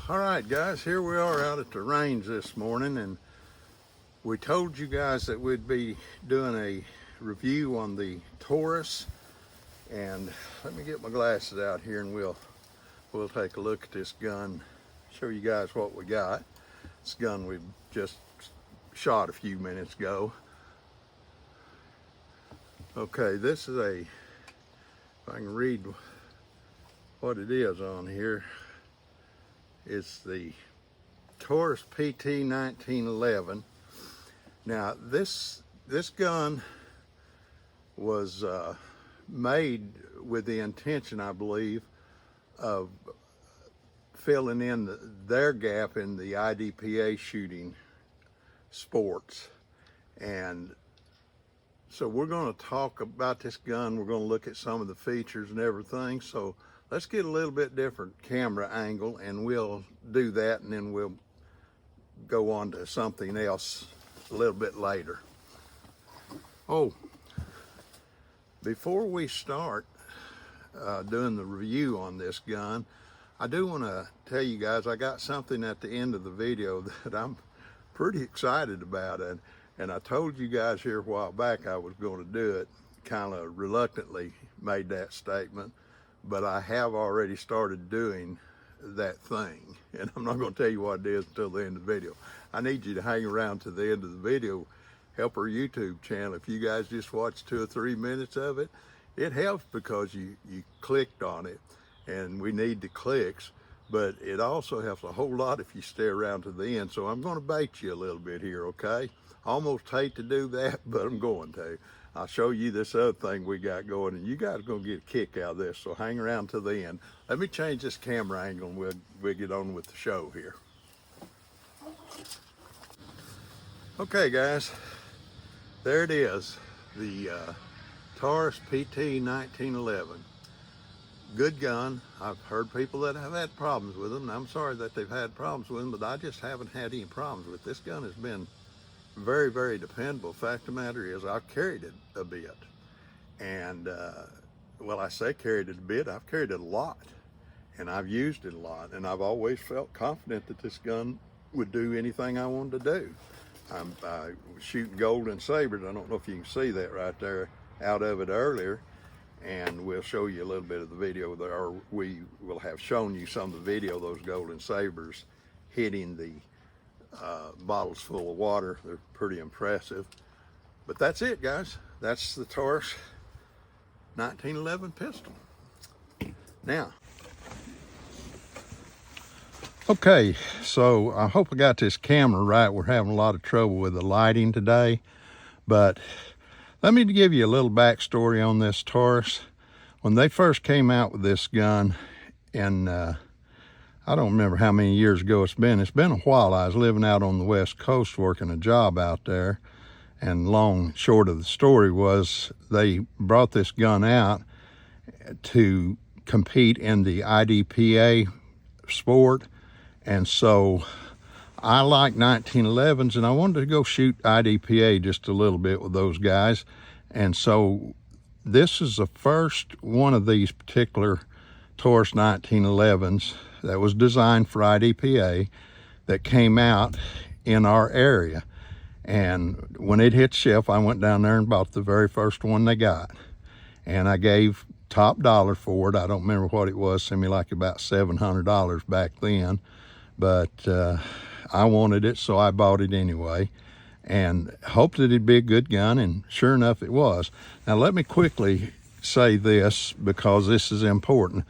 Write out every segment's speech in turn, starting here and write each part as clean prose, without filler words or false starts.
All right, guys, here we are out at the range this morning, and we told you guys that we'd be doing a review on the Taurus. And let me get my glasses out here and we'll take a look at this gun, show you guys what we got. This gun we just shot a few minutes ago. Okay, this is if I can read what it is on here. It's the Taurus PT1911. Now this gun was made with the intention, I believe, of filling in their gap in the IDPA shooting sports. And so we're going to talk about this gun. We're going to look at some of the features and everything. So let's get a little bit different camera angle and we'll do that, and then we'll go on to something else a little bit later. Oh, before we start doing the review on this gun, I do want to tell you guys I got something at the end of the video that I'm pretty excited about, and I told you guys here a while back I was going to do it. Kind of reluctantly made that statement, but I have already started doing that thing, and I'm not going to tell you what it is until the end of the video. I need you to hang around to the end of the video. Help our YouTube channel. If you guys just watch 2 or 3 minutes of it, it helps because you clicked on it, and we need the clicks, but it also helps a whole lot if you stay around to the end. So I'm going to bait you a little bit here, okay? Almost hate to do that, but I'm going to. I'll show you this other thing we got going, and you guys are going to get a kick out of this, so hang around to the end. Let me change this camera angle and we'll get on with the show here. Okay, guys. There it is, the Taurus PT1911. Good gun. I've heard people that have had problems with them, and I'm sorry that they've had problems with them, but I just haven't had any problems with it. This gun has been very, very dependable. Fact of the matter is, I've carried it a bit. And, well, I say carried it a bit, I've carried it a lot. And I've used it a lot, and I've always felt confident that this gun would do anything I wanted to do. I was shooting golden sabers. I don't know if you can see that right there out of it earlier, and we'll show you a little bit of the video there, or we will have shown you some of the video of those golden sabers hitting the bottles full of water. They're pretty impressive. But that's it, guys. That's the Taurus 1911 pistol. Now, okay, so I hope I got this camera right. We're having a lot of trouble with the lighting today, but let me give you a little backstory on this Taurus. When they first came out with this gun, and I don't remember how many years ago it's been a while. I was living out on the West Coast working a job out there, and long and short of the story was they brought this gun out to compete in the IDPA sport. And so I like 1911s, and I wanted to go shoot IDPA just a little bit with those guys. And so this is the first one of these particular Taurus 1911s that was designed for IDPA that came out in our area. And when it hit shelf, I went down there and bought the very first one they got. And I gave top dollar for it. I don't remember what it was, seemed like about $700 back then. But I wanted it, so I bought it anyway, and hoped that it'd be a good gun, and sure enough it was. Now let me quickly say this, because this is important.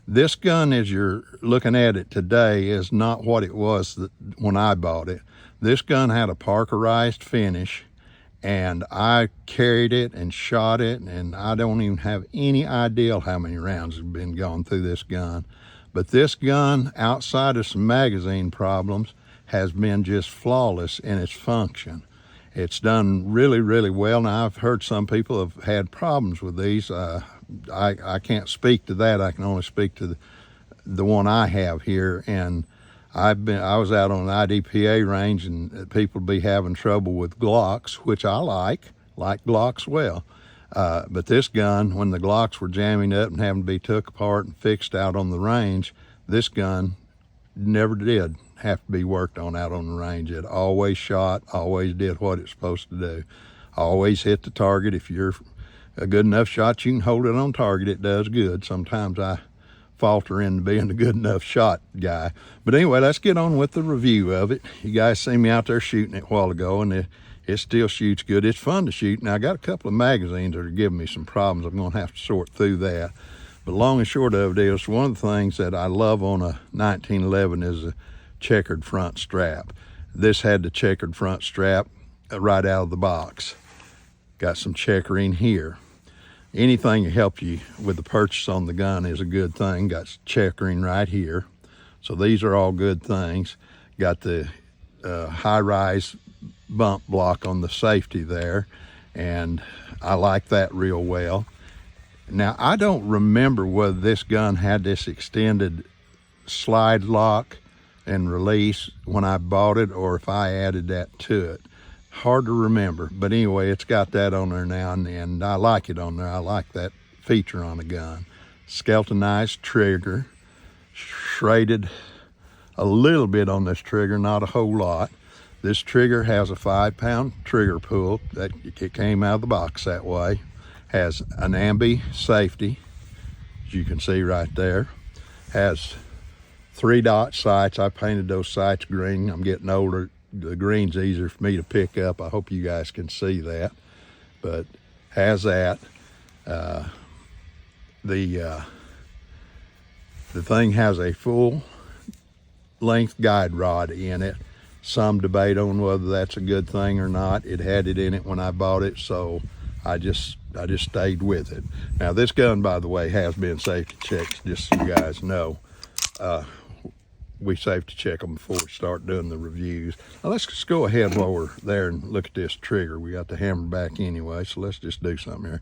This gun, as you're looking at it today, is not what it was when I bought it. This gun had a parkerized finish, and I carried it and shot it, and I don't even have any idea how many rounds have been gone through this gun. But this gun, outside of some magazine problems, has been just flawless in its function. It's done really, really well. Now, I've heard some people have had problems with these. I can't speak to that. I can only speak to the one I have here. And I was out on an IDPA range, and people be having trouble with Glocks, which I like Glocks well. But this gun, when the Glocks were jamming up and having to be took apart and fixed out on the range, this gun never did have to be worked on out on the range. It always shot, always did what it's supposed to do. Always hit the target. If you're a good enough shot, you can hold it on target. It does good. Sometimes I falter into being a good enough shot guy. But anyway, let's get on with the review of it. You guys seen me out there shooting it a while ago, and it still shoots good. It's fun to shoot. Now, I got a couple of magazines that are giving me some problems. I'm going to have to sort through that. But long and short of it is, one of the things that I love on a 1911 is a checkered front strap. This had the checkered front strap right out of the box. Got some checkering here. Anything to help you with the purchase on the gun is a good thing. Got checkering right here. So these are all good things. Got the high-rise bump block on the safety there, and I like that real well. Now, I don't remember whether this gun had this extended slide lock and release when I bought it, or if I added that to it. Hard to remember, but anyway, it's got that on there now, and I like it on there. I like that feature on the gun. Skeletonized trigger, shredded a little bit on this trigger, not a whole lot. This trigger has a 5-pound trigger pull. That it came out of the box that way. Has an ambi safety, as you can see right there. Has 3-dot sights. I painted those sights green. I'm getting older. The green's easier for me to pick up. I hope you guys can see that. But has that. The thing has a full length guide rod in it. Some debate on whether that's a good thing or not. It had it in it when I bought it, so I just stayed with it. Now, this gun, by the way, has been safety checked, just so you guys know. We safety check them before we start doing the reviews. Now, let's just go ahead while we're there and look at this trigger. We got the hammer back anyway, so let's just do something here.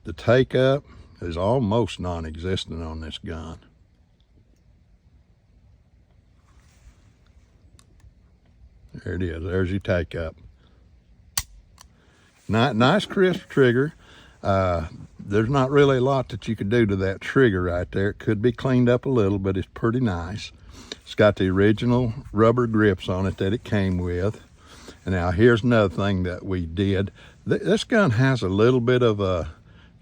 The take up is almost non-existent on this gun. There it is. There's your take up. Nice crisp trigger. There's not really a lot that you could do to that trigger right there. It could be cleaned up a little, but it's pretty nice. It's got the original rubber grips on it that it came with. And now here's another thing that we did. This gun has a little bit of a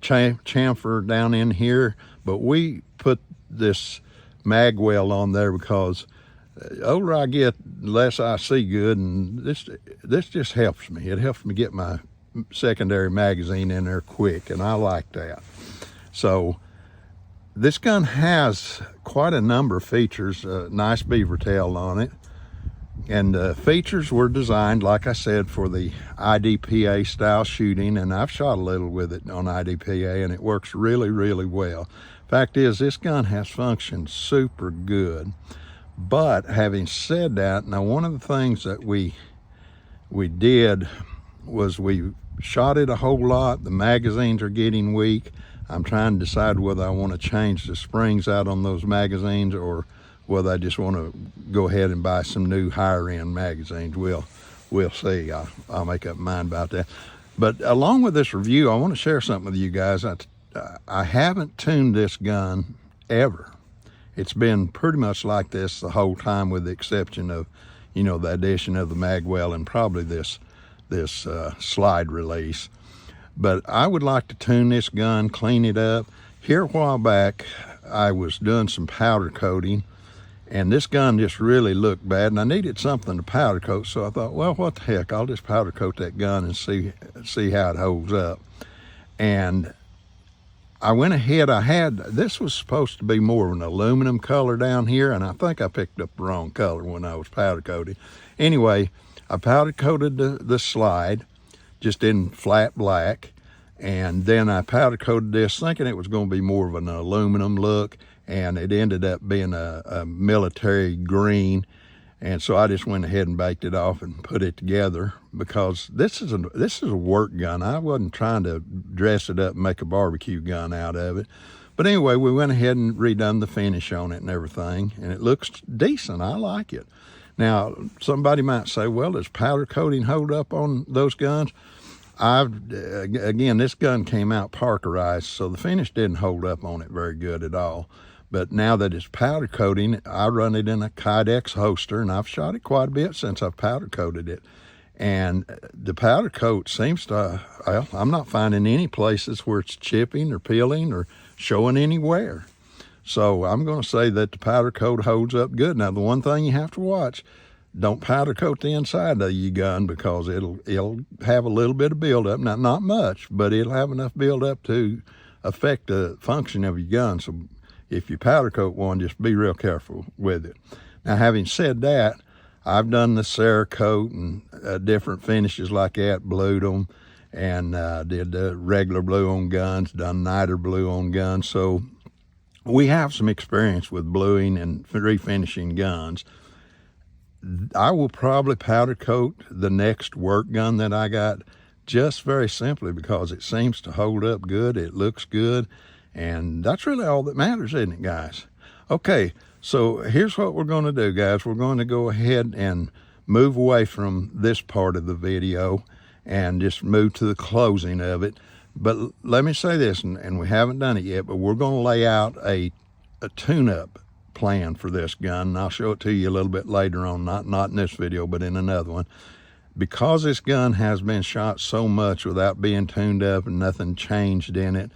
chamfer down in here, but we put this mag well on there because the older I get, the less I see good, and this just helps me. It helps me get my secondary magazine in there quick, and I like that. So this gun has quite a number of features. Nice beaver tail on it, and features were designed, like I said, for the IDPA style shooting, and I've shot a little with it on IDPA, and it works really, really well. Fact is, this gun has functioned super good. But having said that, now one of the things that we did was we shot it a whole lot. The magazines are getting weak. I'm trying to decide whether I want to change the springs out on those magazines or whether I just want to go ahead and buy some new higher end magazines. We'll see. I'll make up my mind about that. But along with this review, I want to share something with you guys. I haven't tuned this gun ever. It's been pretty much like this the whole time, with the exception of, the addition of the magwell and probably this slide release. But I would like to tune this gun, clean it up. Here a while back, I was doing some powder coating, and this gun just really looked bad, and I needed something to powder coat, so I thought, well, what the heck, I'll just powder coat that gun and see how it holds up. And I went ahead, this was supposed to be more of an aluminum color down here, and I think I picked up the wrong color when I was powder coating. Anyway, I powder coated the slide just in flat black, and then I powder coated this thinking it was going to be more of an aluminum look, and it ended up being a military green. And so I just went ahead and baked it off and put it together, because this is a work gun. I wasn't trying to dress it up and make a barbecue gun out of it. But anyway, we went ahead and redone the finish on it and everything, and it looks decent. I like it. Now, somebody might say, well, does powder coating hold up on those guns? Again, this gun came out parkerized, so the finish didn't hold up on it very good at all. But now that it's powder coating, I run it in a Kydex holster, and I've shot it quite a bit since I've powder coated it. And the powder coat seems to, well, I'm not finding any places where it's chipping or peeling or showing any wear. So I'm going to say that the powder coat holds up good. Now, the one thing you have to watch, don't powder coat the inside of your gun, because it'll have a little bit of buildup. Now, not much, but it'll have enough buildup to affect the function of your gun. So if you powder coat one, just be real careful with it. Now, having said that, I've done the Cerakote and different finishes like that, blued them, and did the regular blue on guns, done niter blue on guns. So we have some experience with bluing and refinishing guns. I will probably powder coat the next work gun that I got, just very simply because it seems to hold up good, it looks good, and that's really all that matters, isn't it, guys? Okay, so here's what we're going to do, guys. We're going to go ahead and move away from this part of the video and just move to the closing of it. But let me say this, and we haven't done it yet, but we're going to lay out a tune-up plan for this gun, and I'll show it to you a little bit later on, not in this video, but in another one. Because this gun has been shot so much without being tuned up and nothing changed in it,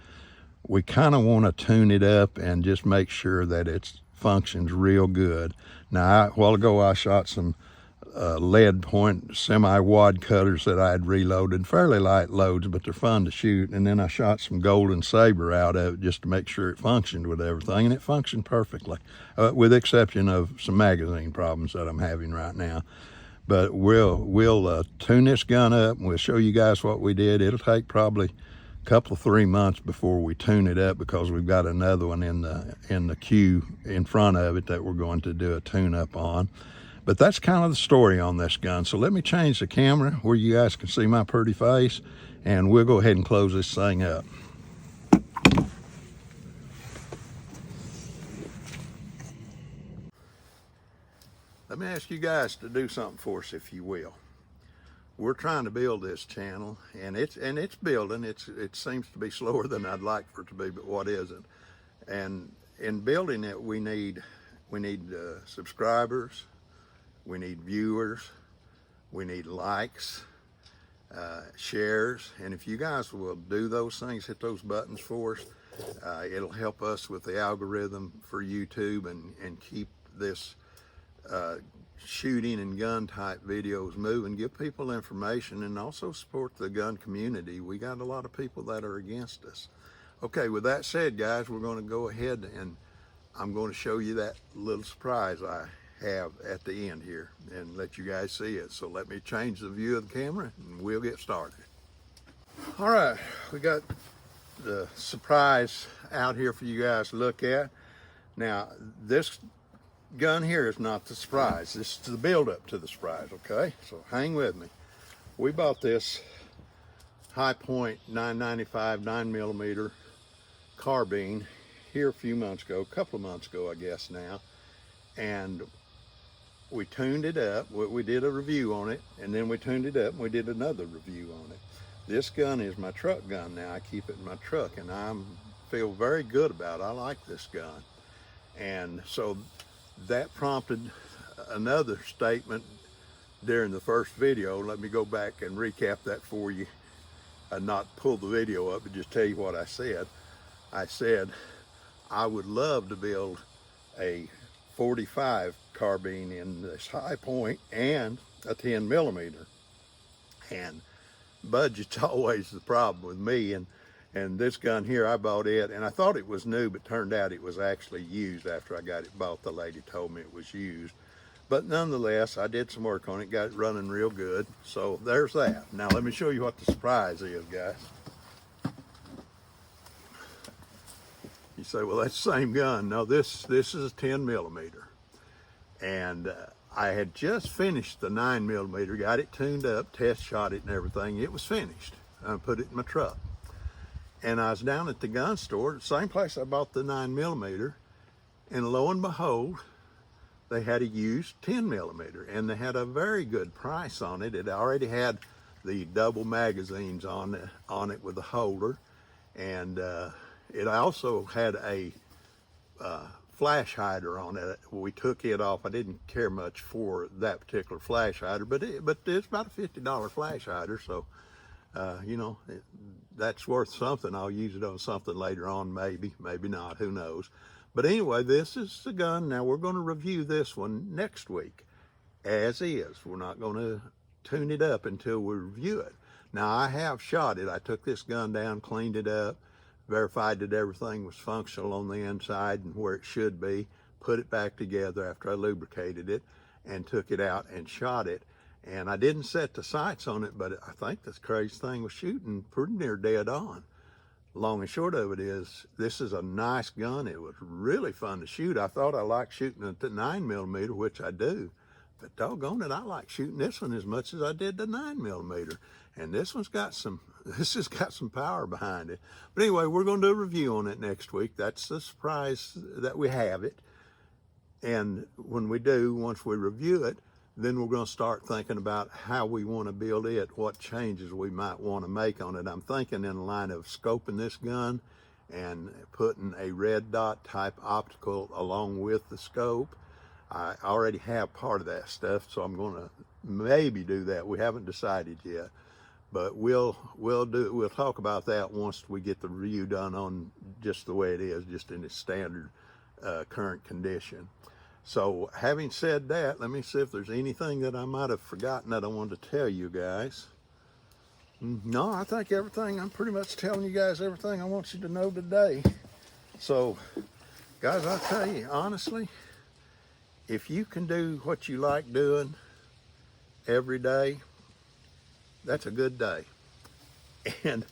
we kind of want to tune it up and just make sure that it functions real good. Now, a while ago, I shot some lead point semi-wad cutters that I had reloaded, fairly light loads, but they're fun to shoot. And then I shot some Golden Saber out of it just to make sure it functioned with everything, and it functioned perfectly, with the exception of some magazine problems that I'm having right now. But we'll tune this gun up, and we'll show you guys what we did. It'll take probably a couple of 3 months before we tune it up, because we've got another one in the queue in front of it that we're going to do a tune up on. But that's kind of the story on this gun. So let me change the camera where you guys can see my pretty face, and we'll go ahead and close this thing up. Let me ask you guys to do something for us, if you will. We're trying to build this channel, and it's building. It seems to be slower than I'd like for it to be, but what isn't? And in building it, we need subscribers, we need viewers, we need likes, shares, and if you guys will do those things, hit those buttons for us, it'll help us with the algorithm for YouTube and keep this shooting and gun type videos moving, give people information, and also support the gun community. We got a lot of people that are against us. Okay, with that said, guys, we're going to go ahead and I'm going to show you that little surprise I have at the end here and let you guys see it. So let me change the view of the camera and we'll get started. All right, we got the surprise out here for you guys to look at. Now, this gun here is not the surprise. This is the build up to the surprise, okay? So hang with me. We bought this High Point 995 9mm carbine here a few months ago, a couple of months ago, I guess now. And we tuned it up. We did a review on it, and then we tuned it up and we did another review on it. This gun is my truck gun now. I keep it in my truck, and I feel very good about it. I like this gun. And so that prompted another statement during the first video. Let me go back and recap that for you and not pull the video up, but just tell you what I said. I said I would love to build a 45 carbine in this High Point and a 10mm, and budget's always the problem with me. And this gun here, I bought it, and I thought it was new, but turned out it was actually used. After I got it bought, the lady told me it was used. But nonetheless, I did some work on it, got it running real good. So there's that. Now let me show you what the surprise is, guys. You say, well, that's the same gun. No, this is a 10mm. And I had just finished the 9mm, got it tuned up, test shot it and everything. It was finished. I put it in my truck. And I was down at the gun store, same place I bought the 9mm, and lo and behold, they had a used 10mm, and they had a very good price on it. It already had the double magazines on it with the holder, and it also had a flash hider on it. We took it off. I didn't care much for that particular flash hider, but it's about a $50 flash hider, so you know, that's worth something. I'll use it on something later on, maybe not, who knows. But anyway, this is the gun. Now we're going to review this one next week as is. We're not going to tune it up until we review it. Now I have shot it. I took this gun down, cleaned it up, verified that everything was functional on the inside and where it should be, put it back together after I lubricated it, and took it out and shot it. And I didn't set the sights on it, but I think this crazy thing was shooting pretty near dead on. Long and short of it is, this is a nice gun. It was really fun to shoot. I thought I liked shooting at the 9mm, which I do. But doggone it, I like shooting this one as much as I did the 9mm. And this has got some power behind it. But anyway, we're going to do a review on it next week. That's the surprise that we have it. And when we do, once we review it, then we're going to start thinking about how we want to build it, what changes we might want to make on it. I'm thinking in the line of scoping this gun and putting a red dot type optical along with the scope. I already have part of that stuff, so I'm going to maybe do that. We haven't decided yet, but we'll talk about that once we get the review done on just the way it is, just in its standard current condition. So having said that, let me see if there's anything that I might have forgotten that I wanted to tell you guys. No, I think everything, I'm pretty much telling you guys everything I want you to know today. So guys, I'll tell you honestly, if you can do what you like doing every day, that's a good day. And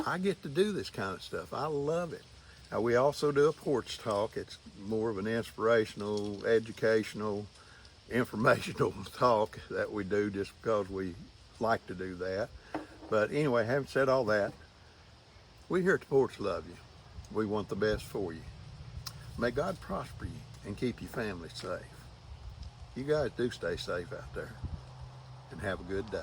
I get to do this kind of stuff. I love it. Now, we also do a porch talk. It's more of an inspirational, educational, informational talk that we do just because we like to do that. But anyway, having said all that, we here at the Porch love you. We want the best for you. May God prosper you and keep your family safe. You guys do stay safe out there, and have a good day.